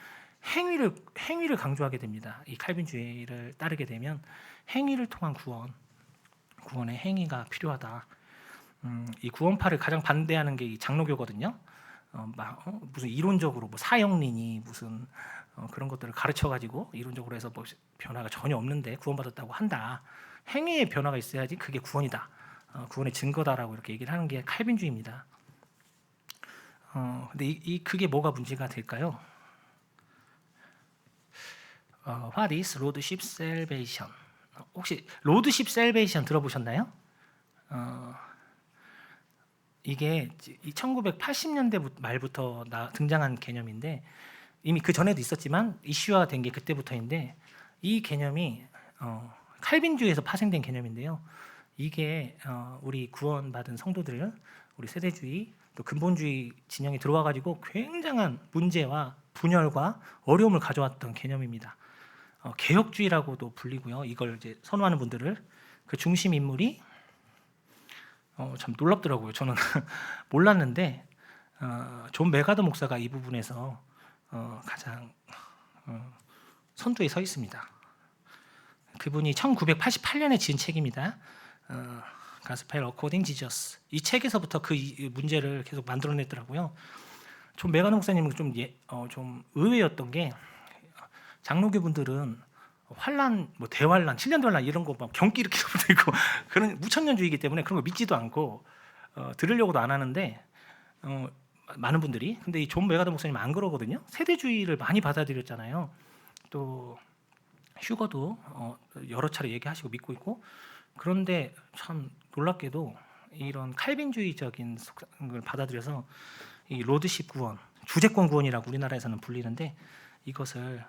A: 행위를 강조하게 됩니다. 이 칼빈주의를 따르게 되면 행위를 통한 구원의 행위가 필요하다. 이 구원파를 가장 반대하는 게 이 장로교거든요. 무슨 이론적으로 뭐 사형리니 무슨 그런 것들을 가르쳐 가지고 이론적으로 해서 뭐 변화가 전혀 없는데 구원받았다고 한다. 행위의 변화가 있어야지 그게 구원이다. 구원의 증거다라고 이렇게 얘기를 하는 게 칼빈주의입니다. 근데 그게 뭐가 문제가 될까요? What is Lordship Salvation? 혹시 Lordship Salvation 들어보셨나요? 이게 1980년대 말부터 등장한 개념인데 이미 그 전에도 있었지만 이슈화 된 게 그때부터인데 이 개념이 칼빈주의에서 파생된 개념인데요. 이게 우리 구원받은 성도들, 우리 세대주의 또 근본주의 진영에 들어와 가지고 굉장한 문제와 분열과 어려움을 가져왔던 개념입니다. 개혁주의라고도 불리고요. 이걸 이제 선호하는 분들을 그 중심 인물이 참 놀랍더라고요. 저는 몰랐는데 존 메가더 목사가 이 부분에서 가장 선두에 서 있습니다. 그분이 1988년에 지은 책입니다. Gospel According Jesus. 이 책에서부터 그 문제를 계속 만들어냈더라고요. 존 메가더 목사님은 좀 의외였던 게 장로교 분들은 환란, 뭐 대환란, 7년 대환란 이런 거 막 경기 일으키는 분도 있고 그런 무천년주의이기 때문에 그런 거 믿지도 않고 들으려고도 안 하는데 많은 분들이. 근데 이 존 메가더 목사님 안 그러거든요. 세대주의를 많이 받아들였잖아요. 또 휴거도 여러 차례 얘기하시고 믿고 있고. 그런데 참 놀랍게도 이런 칼빈주의적인 걸 받아들여서 이 로드십 구원, 주재권 구원이라고 우리나라에서는 불리는데 이것을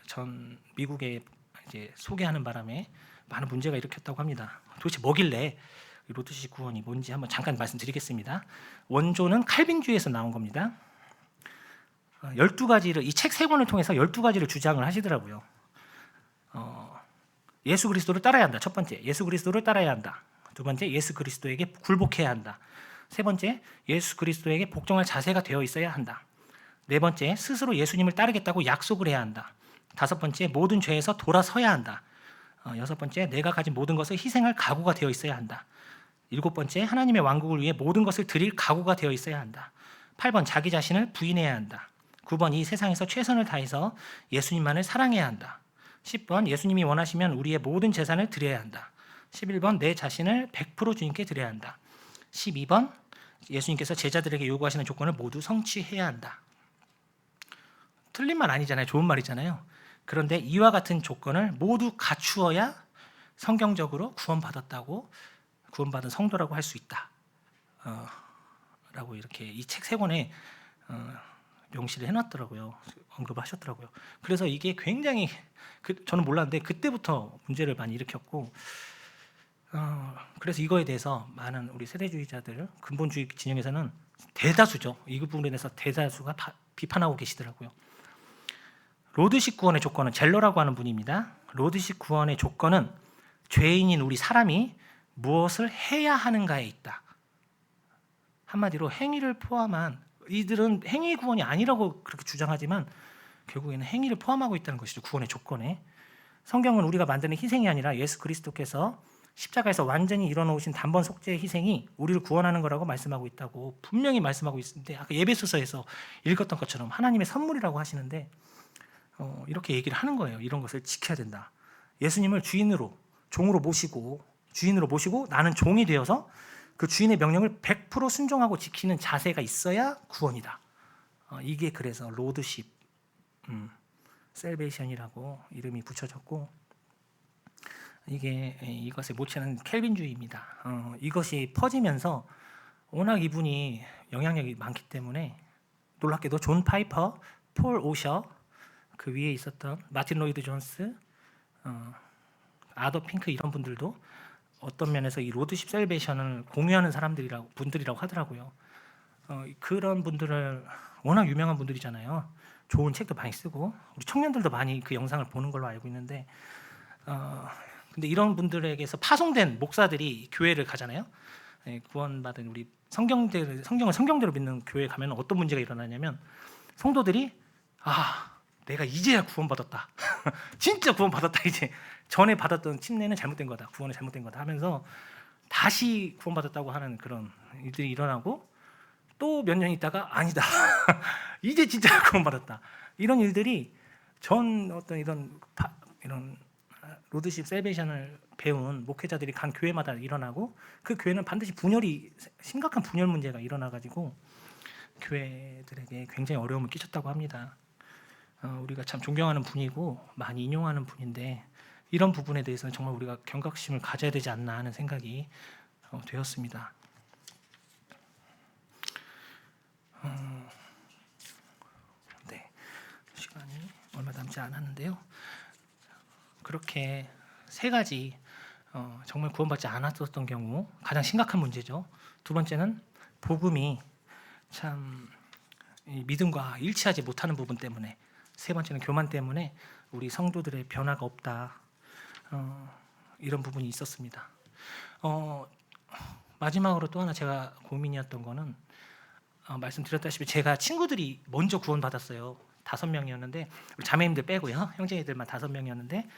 A: 전 미국에 이제 소개하는 바람에 많은 문제가 일으켰다고 합니다. 도대체 뭐길래 로드십 구원이 뭔지 한번 잠깐 말씀드리겠습니다. 원조는 칼빈주의에서 나온 겁니다. 12가지를 이 책 3권을 통해서 12가지를 주장을 하시더라고요. 예수 그리스도를 따라야 한다. 첫 번째, 예수 그리스도를 따라야 한다. 두 번째, 예수 그리스도에게 굴복해야 한다. 세 번째, 예수 그리스도에게 복종할 자세가 되어 있어야 한다. 네 번째, 스스로 예수님을 따르겠다고 약속을 해야 한다. 다섯 번째, 모든 죄에서 돌아서야 한다. 여섯 번째, 내가 가진 모든 것을 희생할 각오가 되어 있어야 한다. 일곱 번째, 하나님의 왕국을 위해 모든 것을 드릴 각오가 되어 있어야 한다. 8번, 자기 자신을 부인해야 한다. 9번, 이 세상에서 최선을 다해서 예수님만을 사랑해야 한다. 10번, 예수님이 원하시면 우리의 모든 재산을 드려야 한다. 11번, 내 자신을 100% 주님께 드려야 한다. 12번, 예수님께서 제자들에게 요구하시는 조건을 모두 성취해야 한다. 틀린 말 아니잖아요. 좋은 말이잖아요. 그런데 이와 같은 조건을 모두 갖추어야 성경적으로 구원받은 성도라고 할 수 있다. 라고 이렇게 이 책 3권에 명시를 해놨더라고요. 언급하셨더라고요. 그래서 이게 굉장히 저는 몰랐는데 그때부터 문제를 많이 일으켰고 그래서 이거에 대해서 많은 우리 세대주의자들 근본주의 진영에서는 대다수죠. 이 부분에 대해서 대다수가 비판하고 계시더라고요. 로드십 구원의 조건은 젤러라고 하는 분입니다. 로드십 구원의 조건은 죄인인 우리 사람이 무엇을 해야 하는가에 있다. 한마디로 행위를 포함한 이들은 행위 구원이 아니라고 그렇게 주장하지만 결국에는 행위를 포함하고 있다는 것이죠. 구원의 조건에. 성경은 우리가 만드는 희생이 아니라 예수 그리스도께서 십자가에서 완전히 이뤄놓으신 단번 속죄의 희생이 우리를 구원하는 거라고 말씀하고 있다고 분명히 말씀하고 있는데 아까 예배소서에서 읽었던 것처럼 하나님의 선물이라고 하시는데 이렇게 얘기를 하는 거예요. 이런 것을 지켜야 된다. 예수님을 종으로 모시고 나는 종이 되어서 그 주인의 명령을 100% 순종하고 지키는 자세가 있어야 구원이다. 이게 그래서 로드십, 셀베이션이라고 이름이 붙여졌고 이것에 못지않은 켈빈주의입니다. 이것이 퍼지면서 워낙 이분이 영향력이 많기 때문에 놀랍게도 존 파이퍼, 폴 오셔, 그 위에 있었던 마틴 로이드 존스, 아더 핑크 이런 분들도 어떤 면에서 이 로드십 셀베이션을 공유하는 분들이라고 하더라고요. 그런 분들을 워낙 유명한 분들이잖아요. 좋은 책도 많이 쓰고 우리 청년들도 많이 그 영상을 보는 걸로 알고 있는데 근데 이런 분들에게서 파송된 목사들이 교회를 가잖아요. 구원받은 우리 성경을 성경대로 믿는 교회에 가면 어떤 문제가 일어나냐면 성도들이 내가 이제야 구원받았다. 진짜 구원받았다. 이제 전에 받았던 침례는 잘못된 거다. 구원은 잘못된 거다 하면서 다시 구원받았다고 하는 그런 일들이 일어나고 또 몇 년 있다가 아니다. 이제 진짜 구원받았다. 이런 일들이 어떤 이런 로드십 셀베이션을 배운 목회자들이 간 교회마다 일어나고 그 교회는 반드시 심각한 분열 문제가 일어나가지고 교회들에게 굉장히 어려움을 끼쳤다고 합니다. 우리가 참 존경하는 분이고 많이 인용하는 분인데 이런 부분에 대해서는 정말 우리가 경각심을 가져야 되지 않나 하는 생각이 되었습니다. 네, 시간이 얼마 남지 않았는데요. 그렇게 세 가지 정말 구원받지 않았었던 경우 가장 심각한 문제죠. 두 번째는 복음이 참 믿음과 일치하지 못하는 부분 때문에, 세 번째는 교만 때문에 우리 성도들의 변화가 없다. 이런 부분이 있었습니다. 마지막으로 또 하나 제가 고민이었던 거는 말씀드렸다시피 제가 친구들이 먼저 구원받았어요. 5명이었는데 우리 자매님들 빼고요. 형제들만 5명이었는데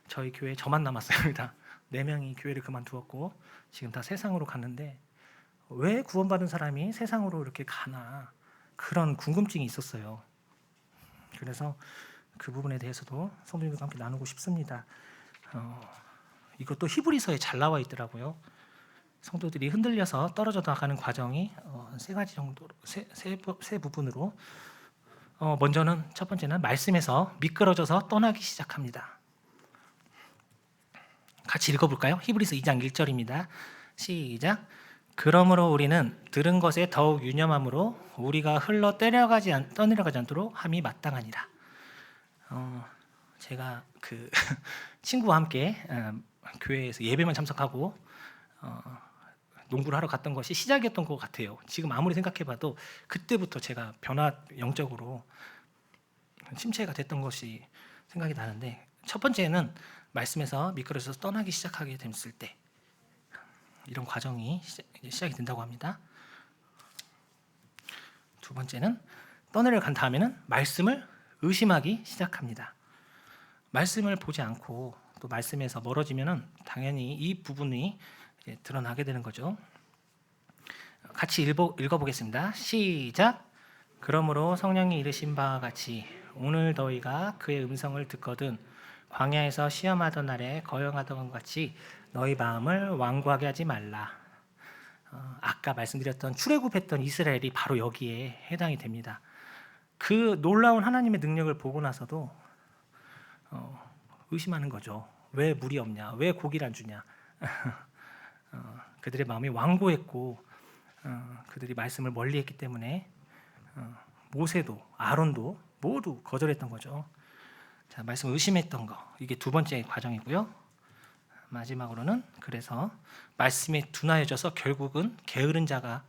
A: 저희 교회에 저만 남았습니다. 4명이 교회를 그만두었고 지금 다 세상으로 갔는데 왜 구원받은 사람이 세상으로 이렇게 가나 그런 궁금증이 있었어요. 그래서 그 부분에 대해서도 성도님들과 함께 나누고 싶습니다. 이것도 히브리서에 잘 나와 있더라고요. 성도들이 흔들려서 떨어져 나가는 과정이 세 가지 정도로 세 부분으로 먼저는 첫 번째는 말씀에서 미끄러져서 떠나기 시작합니다. 같이 읽어볼까요? 히브리서 2장 1절입니다. 시작. 그러므로 우리는 들은 것에 더욱 유념함으로 우리가 흘러 떠내려가지 않도록 함이 마땅하니라. 제가 그 친구와 함께 교회에서 예배만 참석하고 농구를 하러 갔던 것이 시작이었던 것 같아요. 지금 아무리 생각해봐도 그때부터 제가 영적으로 침체가 됐던 것이 생각이 나는데, 첫 번째는 말씀에서 미끄러져서 떠나기 시작하게 됐을 때 이런 과정이 시작이 된다고 합니다. 두 번째는 떠내려간 다음에는 말씀을 의심하기 시작합니다. 말씀을 보지 않고 또 말씀에서 멀어지면은 당연히 이 부분이 드러나게 되는 거죠. 같이 읽어보겠습니다. 시작. 그러므로 성령이 이르신 바와 같이 오늘 너희가 그의 음성을 듣거든 광야에서 시험하던 날에 거영하던 것 같이 너희 마음을 완고하게 하지 말라. 아까 말씀드렸던 출애굽했던 이스라엘이 바로 여기에 해당이 됩니다. 그 놀라운 하나님의 능력을 보고 나서도 의심하는 거죠. 왜 물이 없냐? 왜 고기를 안 주냐? 그들의 마음이 완고했고 그들이 말씀을 멀리했기 때문에 모세도 아론도 모두 거절했던 거죠. 자, 말씀 의심했던 거, 이게 두 번째 과정이고요. 마지막으로는 그래서 말씀에 둔하여져서 결국은 게으른 자가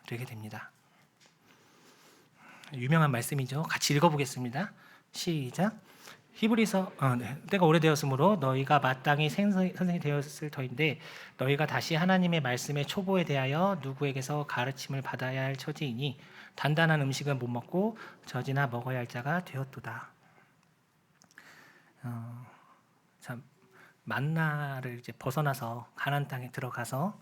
A: 되게 됩니다. 유명한 말씀이죠. 같이 읽어보겠습니다. 시작. 히브리서 때가 오래되었으므로 너희가 마땅히 선생이 되었을 터인데 너희가 다시 하나님의 말씀의 초보에 대하여 누구에게서 가르침을 받아야 할 처지이니 단단한 음식은 못 먹고 젖이나 먹어야 할 자가 되었도다. 참 만나를 이제 벗어나서 가나안 땅에 들어가서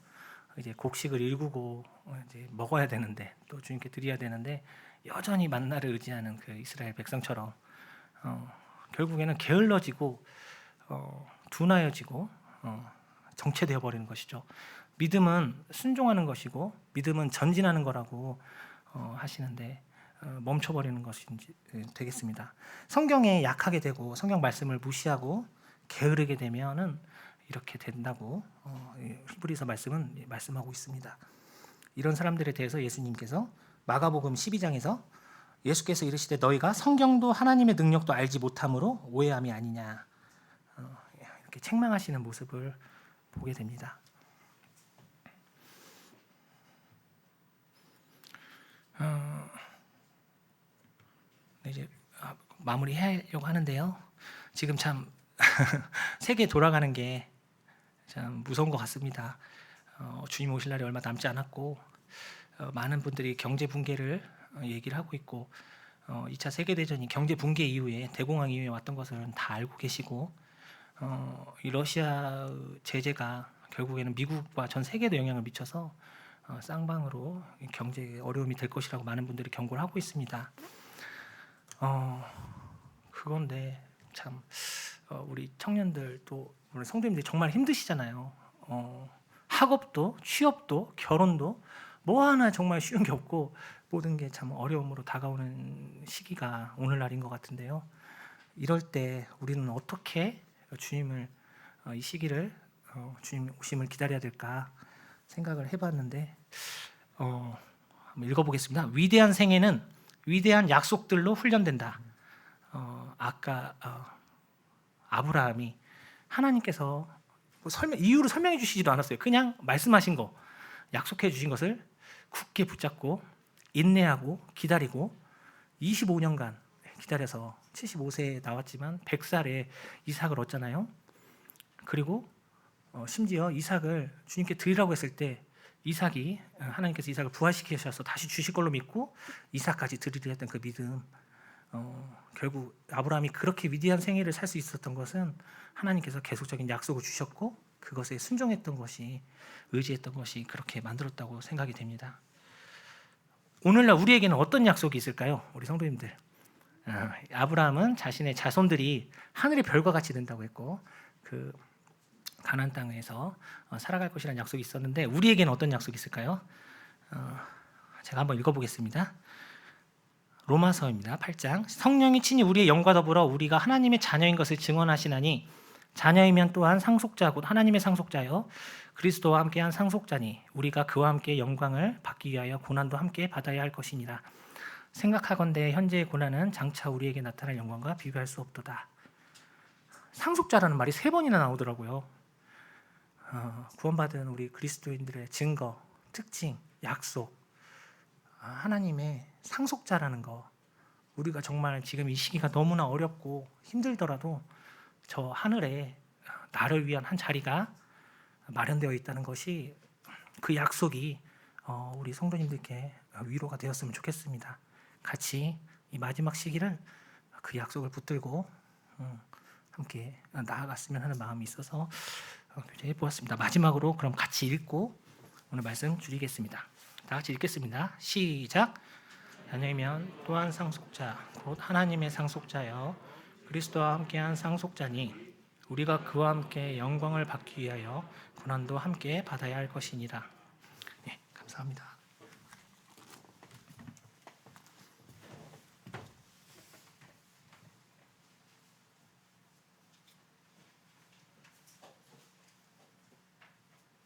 A: 이제 곡식을 일구고 이제 먹어야 되는데 또 주님께 드려야 되는데 여전히 만나를 의지하는 그 이스라엘 백성처럼 결국에는 게을러지고 둔하여지고 정체되어 버리는 것이죠. 믿음은 순종하는 것이고 믿음은 전진하는 거라고 하시는데 멈춰버리는 것이 되겠습니다. 성경에 약하게 되고 성경 말씀을 무시하고 게으르게 되면은 이렇게 된다고 히브리서 말씀은 말씀하고 있습니다. 이런 사람들에 대해서 예수님께서 마가복음 12장에서 예수께서 이르시되 너희가 성경도 하나님의 능력도 알지 못함으로 오해함이 아니냐, 이렇게 책망하시는 모습을 보게 됩니다. 네, 이제 마무리하려고 하는데요. 지금 참 세계 돌아가는 게 참 무서운 것 같습니다. 주님 오실 날이 얼마 남지 않았고 많은 분들이 경제 붕괴를 얘기를 하고 있고 2차 세계대전이 경제 붕괴 이후에 대공황 이후에 왔던 것을 다 알고 계시고 이 러시아 제재가 결국에는 미국과 전 세계에도 영향을 미쳐서 쌍방으로 경제 어려움이 될 것이라고 많은 분들이 경고를 하고 있습니다. 그건데 참 우리 청년들 또 우리 성도님들이 정말 힘드시잖아요. 학업도 취업도 결혼도 뭐 하나 정말 쉬운 게 없고 모든 게 참 어려움으로 다가오는 시기가 오늘날인 것 같은데요. 이럴 때 우리는 어떻게 주님을 이 시기를 주님 오심을 기다려야 될까 생각을 해봤는데 한번 읽어보겠습니다. 위대한 생애는 위대한 약속들로 훈련된다. 아까 아브라함이 하나님께서 뭐 이유를 설명해 주시지도 않았어요. 그냥 말씀하신 거, 약속해 주신 것을 굳게 붙잡고 인내하고 기다리고 25년간 기다려서 75세에 나왔지만 100살에 이삭을 얻잖아요. 그리고 심지어 이삭을 주님께 드리라고 했을 때 이삭이 하나님께서 이삭을 부활시키셔서 다시 주실 걸로 믿고 이삭까지 드리려 했던 그 믿음, 결국 아브라함이 그렇게 위대한 생애를 살 수 있었던 것은 하나님께서 계속적인 약속을 주셨고 그것에 순종했던 것이, 의지했던 것이 그렇게 만들었다고 생각이 됩니다. 오늘날 우리에게는 어떤 약속이 있을까요? 우리 성도님들, 아브라함은 자신의 자손들이 하늘의 별과 같이 된다고 했고 그 가나안 땅에서 살아갈 것이라는 약속이 있었는데 우리에게는 어떤 약속이 있을까요? 제가 한번 읽어보겠습니다. 로마서입니다. 8장. 성령이 친히 우리의 영과 더불어 우리가 하나님의 자녀인 것을 증언하시나니 자녀이면 또한 상속자 곧 하나님의 상속자여 그리스도와 함께한 상속자니 우리가 그와 함께 영광을 받기 위하여 고난도 함께 받아야 할 것이니라. 생각하건대 현재의 고난은 장차 우리에게 나타날 영광과 비교할 수 없도다. 상속자라는 말이 3번이나 나오더라고요. 구원받은 우리 그리스도인들의 증거, 특징, 약속, 하나님의 상속자라는 거. 우리가 정말 지금 이 시기가 너무나 어렵고 힘들더라도 저 하늘에 나를 위한 한 자리가 마련되어 있다는 것이, 그 약속이 우리 성도님들께 위로가 되었으면 좋겠습니다. 같이 이 마지막 시기를 그 약속을 붙들고 함께 나아갔으면 하는 마음이 있어서 교제해 보았습니다. 마지막으로 그럼 같이 읽고 오늘 말씀 줄이겠습니다. 다 같이 읽겠습니다. 시작. 자녀이면 또한 상속자 곧 하나님의 상속자여 그리스도와 함께한 상속자니 우리가 그와 함께 영광을 받기 위하여 고난도 함께 받아야 할 것이니라. 네, 감사합니다.